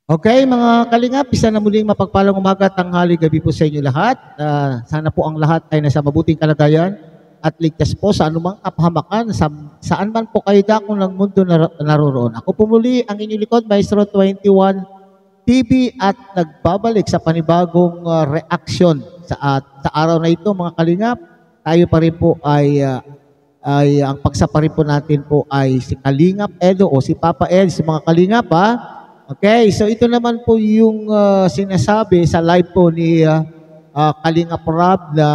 Okay, mga kalingap, isa na muling mapagpalang umaga, tanghali, gabi po sa inyo lahat. Sana po ang lahat ay nasa mabuting kalagayan at ligtas po sa anumang kapahamakan, saan man po kayo dako ng mundo naroroon. Ako po muli ang inyong likod, Maestro 21 TV at nagbabalik sa panibagong reaction sa araw na ito, mga kalingap. Tayo pa rin po ay ang pagsapa rin po natin po ay si Kalingap Edo o si Papa Ed, si mga kalingap ha. Okay, so ito naman po yung sinasabi sa live po ni Kalingap Rob na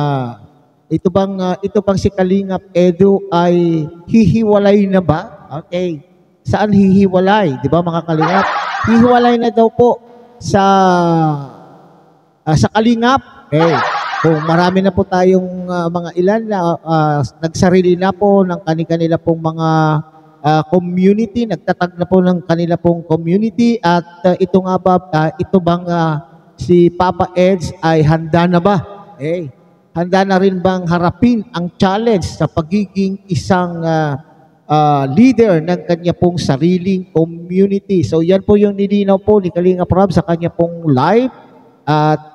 ito bang si Kalingap Edo ay hihiwalay na ba? Okay. Saan hihiwalay? 'Di ba mga kalingap? Hihiwalay na daw po sa Kalingap. Okay. Kung marami na po tayong mga ilan na nagsarili na po ng kanila pong mga community, nagtatag na po ng kanila pong community at ito nga ba, ito bang si Papa Eds ay handa na ba? Handa na rin bang harapin ang challenge sa pagiging isang leader ng kanya pong sariling community? So yan po yung nilinaw po ni Kalingap Rob sa kanya pong live at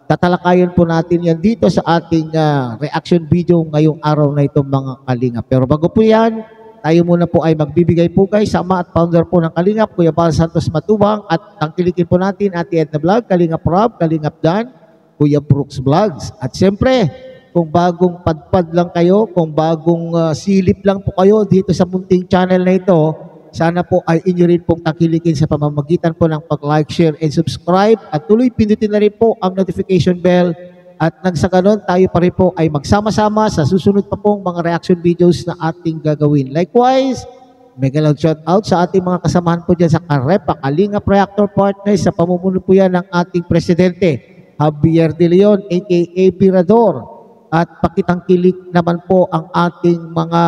tatalakayan po natin yan dito sa ating reaction video ngayong araw na ito mga kalingap. Pero bago po yan, tayo muna po ay magbibigay po kay sama at founder po ng Kalingap, Kuya Bal Santos Matubang, at tangkilikin po natin Ate Edna Vlog, Kalingap Rob, Kalingap Dan, Kuya Brooks Vlogs. At siyempre, kung bagong padpad lang kayo, kung bagong silip lang po kayo dito sa munting channel na ito, sana po ay inyo rin pong takilikin sa pamamagitan po ng pag-like, share, and subscribe. At tuloy pindutin na rin po ang notification bell. At nang sa ganon, tayo pa rin po ay magsama-sama sa susunod pa pong mga reaction videos na ating gagawin. Likewise, mega loud shout out sa ating mga kasamahan po dyan sa Karepa, Kalingap Reactor Partners sa pamumuno po yan ng ating Presidente, Javier De Leon, aka Birador. At pakitangkilik naman po ang ating mga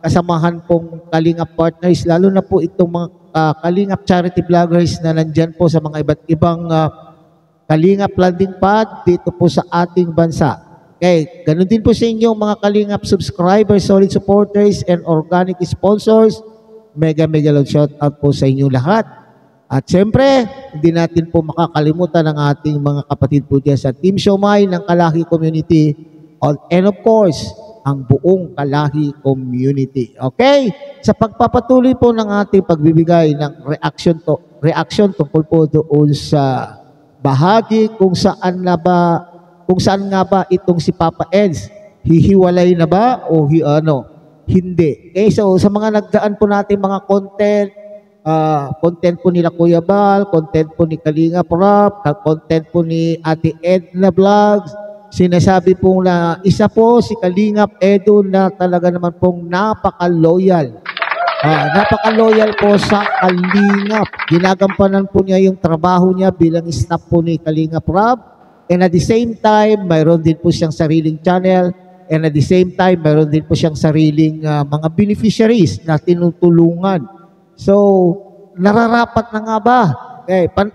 kasamahan pong Kalingap Partners, lalo na po itong mga Kalingap Charity Vloggers na nandyan po sa mga iba't ibang Kalingap landing pad dito po sa ating bansa. Okay, ganun din po sa inyong mga Kalingap subscribers, solid supporters, and organic sponsors. Mega loud shout out po sa inyong lahat. At siyempre, hindi natin po makakalimutan ang ating mga kapatid po dyan sa Team Siomay ng Kalahi Community and of course, ang buong Kalahi Community. Okay? Sa pagpapatuloy po ng ating pagbibigay ng reaction tungkol po doon sa bahagi kung saan nga ba itong si Papa Eds hihiwalay na ba o hindi. Okay, so sa mga nagdaan po natin mga content po nila Kuya Bal, content po ni Kalingap Rob, content po ni Ate Edna Vlogs, sinasabi po na isa po si Kalingap Edo na talaga naman pong napaka-loyal. Napaka-loyal po sa Kalingap. Ginagampanan po niya yung trabaho niya bilang staff po ni Kalingap Rob. And at the same time, mayroon din po siyang sariling channel. And at the same time, mayroon din po siyang sariling mga beneficiaries na tinutulungan. So, nararapat na nga ba?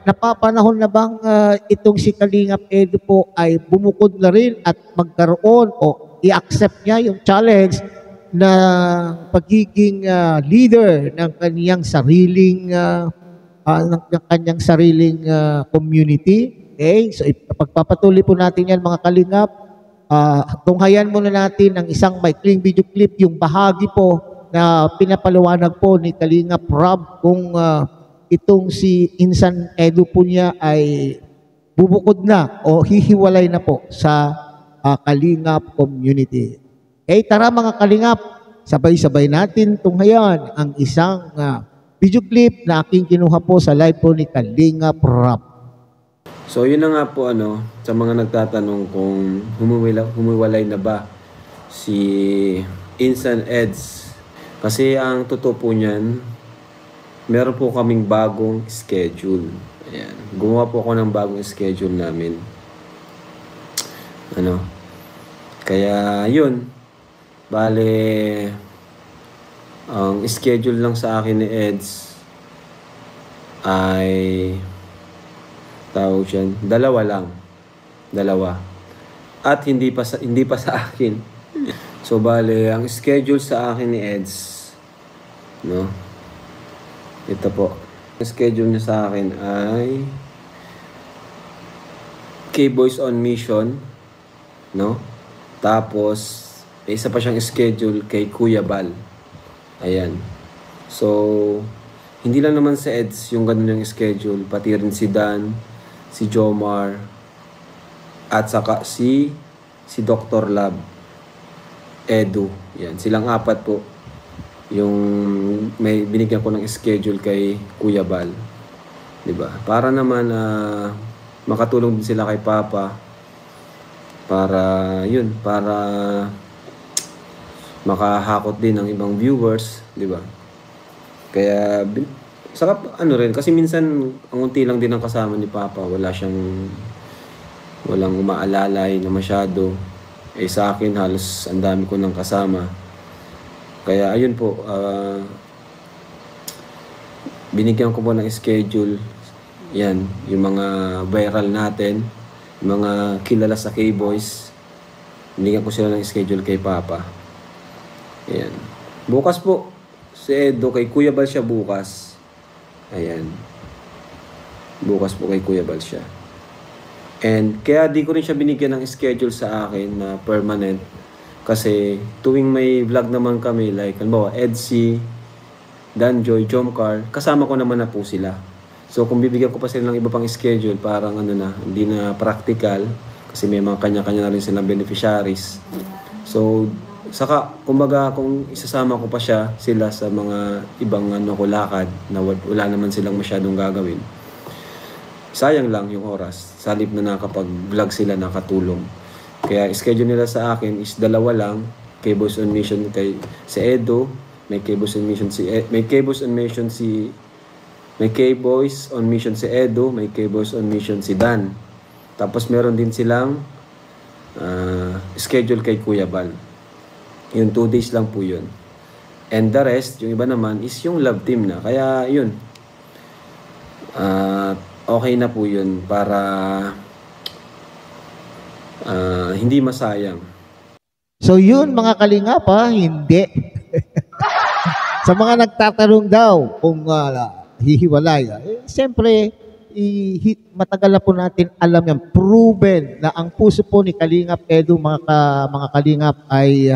Napapanahon na bang itong si Kalingap Edo po ay bumukod na rin at magkaroon o i-accept niya yung challenge na pagiging leader ng kanyang sariling community. Okay? So pagpapatuloy po natin yan mga kalingap. Tunghayan muna natin ng isang maikling video clip, yung bahagi po na pinapaliwanag po ni Kalingap Rob kung itong si Insan Edo po niya ay bubukod na o hihiwalay na po sa Kalingap community. Tara mga kalingap, sabay-sabay natin tunghayan ang isang video clip na aking kinuha po sa live po ni Kalingap Rob. So yun na nga po sa mga nagtatanong kung humiwalay na ba si Insan Eds. Kasi ang totoo po niyan, meron po kaming bagong schedule. Ayan. Gumawa po ako ng bagong schedule namin. Kaya yun. Bale, ang schedule lang sa akin ni Eds ay tawag siya, dalawa. At hindi pa sa akin. So bale, ang schedule sa akin ni Eds, ito po. schedule niya sa akin ay K-Boys on Mission, no? Tapos, may isa pa siyang schedule kay Kuya Bal. Ayan. So, hindi lang naman sa EDS yung ganun yung schedule. Pati rin si Dan, si Jomar, at saka si Dr. Lab, Edu. Yan. Silang apat po yung may binigyan ko ng schedule kay Kuya Bal. Diba? Para naman makatulong din sila kay Papa para makahakot din ng ibang viewers, di ba? Kaya saka rin kasi minsan ang unti lang din ang kasama ni Papa, walang umaalalay na masyado. Sa akin halos ang dami ko ng kasama. Kaya ayun po, binigyan ko po ng schedule. Yan, yung mga viral natin, yung mga kilala sa K-Boys, binigyan ko sila ng schedule kay Papa. Ayan. Bukas po, si Edo, kay Kuya Bal siya bukas. Ayan. Bukas po kay Kuya Bal siya. And kaya di ko rin siya binigyan ng schedule sa akin na permanent. Kasi tuwing may vlog naman kami, like, halimbawa, Edsy, Danjoy, Jomcar, kasama ko naman na po sila. So kung bibigyan ko pa sila ng iba pang schedule, parang hindi na practical. Kasi may mga kanya-kanya na rin silang beneficiaries. So, saka, kumbaga, kung isasama ko pa sila sa mga ibang lakad na wala naman silang masyadong gagawin, sayang lang yung oras. Sa halip na nakapag-vlog sila, nakatulong. Kaya, schedule nila sa akin is 2 lang. K-Boys on Mission si Edo, may K-Boys on Mission may K-Boys on Mission si Edo, may K-Boys on Mission si Dan. Tapos, meron din silang schedule kay Kuya Bal. Yung 2 days lang po yun. And the rest, yung iba naman, is yung love team na. Kaya yun, okay na po yun para hindi masayang. So yun mga kalinga pa, hindi. Sa mga nagtatanong daw kung hihiwalay, siyempre, matagal na po natin alam yan, proven na ang puso po ni Kalingap Edu, mga Kalingap, ay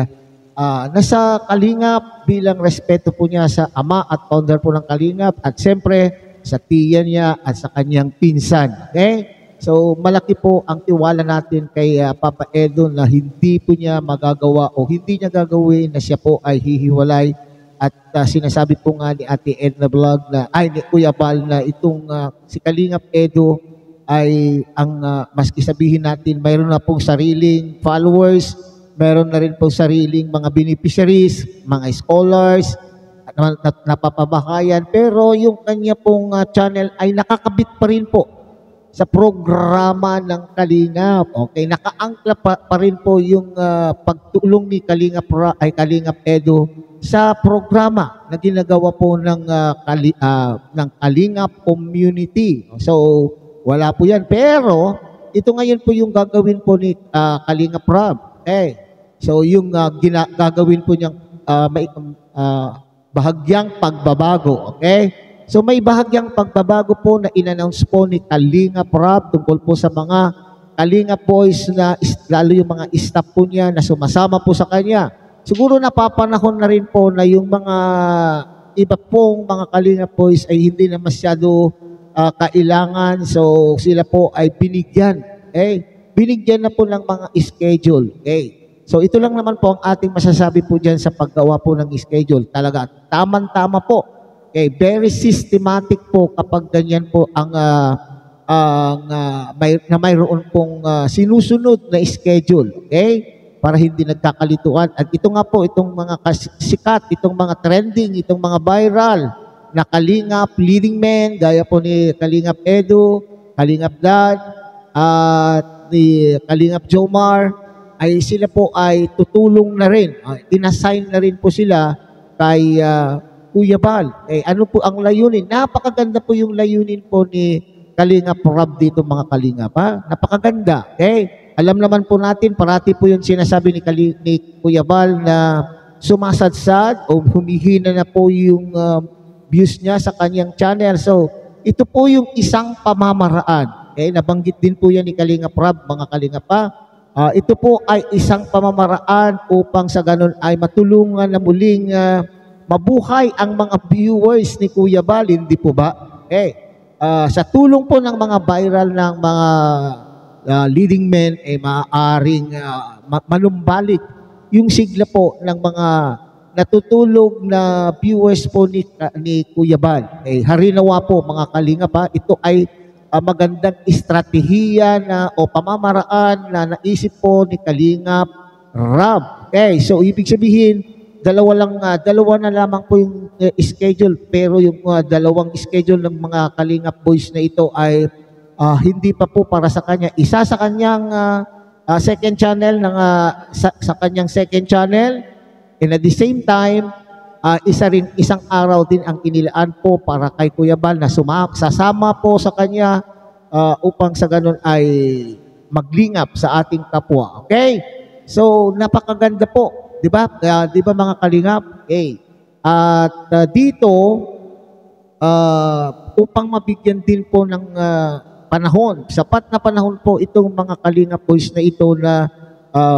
nasa Kalingap bilang respeto po niya sa ama at founder po ng Kalingap at siyempre sa tiya niya at sa kanyang pinsan. Okay? So malaki po ang tiwala natin kay Papa Edu na hindi po niya magagawa o hindi niya gagawin na siya po ay hihiwalay at sinasabi po nga ni Ate Edna Vlog ni Kuya Bal na itong si Kalingap Edu ay maski sabihin natin mayroon na pong sariling followers, meron na rin po sariling mga beneficiaries, mga scholars, napapabakayan. Pero yung kanya pong channel ay nakakabit pa rin po sa programa ng Kalingap. Okay, nakaangkla pa rin po yung pagtulong ni Kalingap Edu sa programa na ginagawa po ng Kalingap Community. So, wala po yan. Pero, ito ngayon po yung gagawin po ni Kalingap Rob. Okay. So, yung gagawin po niyang bahagyang pagbabago. Okay? So, may bahagyang pagbabago po na in-announce po ni Kalingap Rob tungkol po sa mga Kalingap Boys na lalo yung mga staff po niya na sumasama po sa kanya. Siguro napapanahon na rin po na yung mga iba pong mga Kalingap Boys ay hindi na masyado kailangan. So, sila po ay binigyan. Okay? Binigyan na po ng mga schedule. Okay? So, ito lang naman po ang ating masasabi po dyan sa paggawa po ng schedule. Talaga, tama-tama po. Okay? Very systematic po kapag ganyan po ang mayroon pong sinusunod na schedule. Okay? Para hindi nagkakalituan. At ito nga po, itong mga sikat, itong mga trending, itong mga viral na Kalingap, leading men, gaya po ni Kalingap Edu, Kalingap Dad, at ni Kalingap Jomar, ay sila po ay tutulong na rin. Inassign na rin po sila kay Kuya Bal. Ano po ang layunin? Napakaganda po yung layunin po ni Kalingap Rob dito mga Kalingap. Napakaganda. Okay? Alam naman po natin, parati po yung sinasabi ni Kuya Bal na sumasadsad o humihina na po yung views niya sa kanyang channel. So, ito po yung isang pamamaraan. Okay, nabanggit din po yan ni Kalinga Prab, mga Kalinga pa. Ito po ay isang pamamaraan upang sa ganun ay matulungan na muling mabuhay ang mga viewers ni Kuya Bal, hindi po ba? Okay. Sa tulong po ng mga viral ng mga leading men, maaaring manumbalik yung sigla po ng mga natutulog na viewers po ni Kuya Bal. Harinawa po mga Kalinga pa, ito ay magandang estratehiya o pamamaraan na naisip po ni Kalinga Rab. Okay, so ibig sabihin, dalawa na lamang po yung schedule, pero yung dalawang schedule ng mga Kalinga boys na ito ay hindi pa po para sa kanya. Isa sa kanyang second channel, sa kanyang second channel, and at the same time, isang araw din ang inilaan po para kay Kuya Bal na sasama po sa kanya upang sa ganun ay maglingap sa ating kapwa. Okay? So, napakaganda po. Di ba? Di ba mga Kalingap? Okay. At dito, upang mabigyan din po ng panahon, sapat na panahon po itong mga Kalingap boys na ito na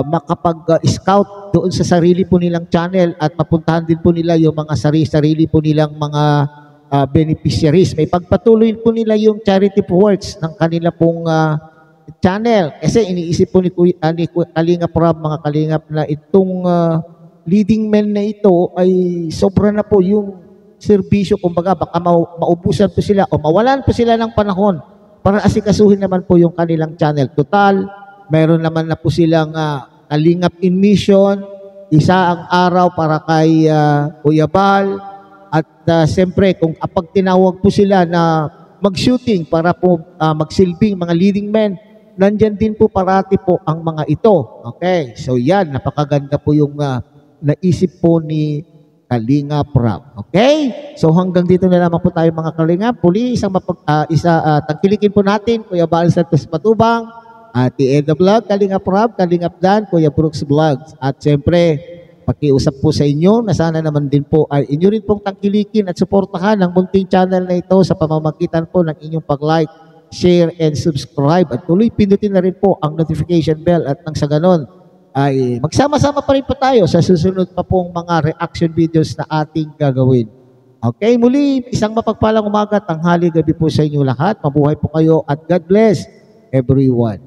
makapag-scout doon sa sarili po nilang channel at mapuntahan din po nila yung mga sarili po nilang mga beneficiaries. May pagpatuloy po nila yung charity works ng kanila pong channel. Kasi iniisip po ni Kalinga Prab, mga Kalingap, na itong leading men na ito ay sobra na po yung serbisyo. Kumbaga, baka maubusan po sila o mawalan po sila ng panahon para asikasuhin naman po yung kanilang channel. Total, meron naman na po silang Kalingap in Mission, isa ang araw para kay Kuya Bal, at siyempre kung kapag tinawag po sila na mag-shooting para po magsilbing mga leading men, nandyan din po parati po ang mga ito. Okay, so yan, napakaganda po yung naisip po ni Kalinga Prab. Okay, so hanggang dito na lamang po tayo mga Kalinga. Puli, tangkilikin po natin Kuya Bal Santos Matubang, Ate Eda Vlog, Kalinga Prab, Kalingap Dan, Kuya Brooks Vlogs. At siyempre, pakiusap po sa inyo na sana naman din po ay inyo rin pong tangkilikin at suportahan ang munting channel na ito sa pamamagitan po ng inyong pag-like, share, and subscribe. At tuloy pindutin na rin po ang notification bell at nang sa ganon ay magsama-sama pa rin po tayo sa susunod pa pong mga reaction videos na ating gagawin. Okay, muli, isang mapagpalang umaga, tanghali, gabi po sa inyo lahat. Mabuhay po kayo at God bless everyone.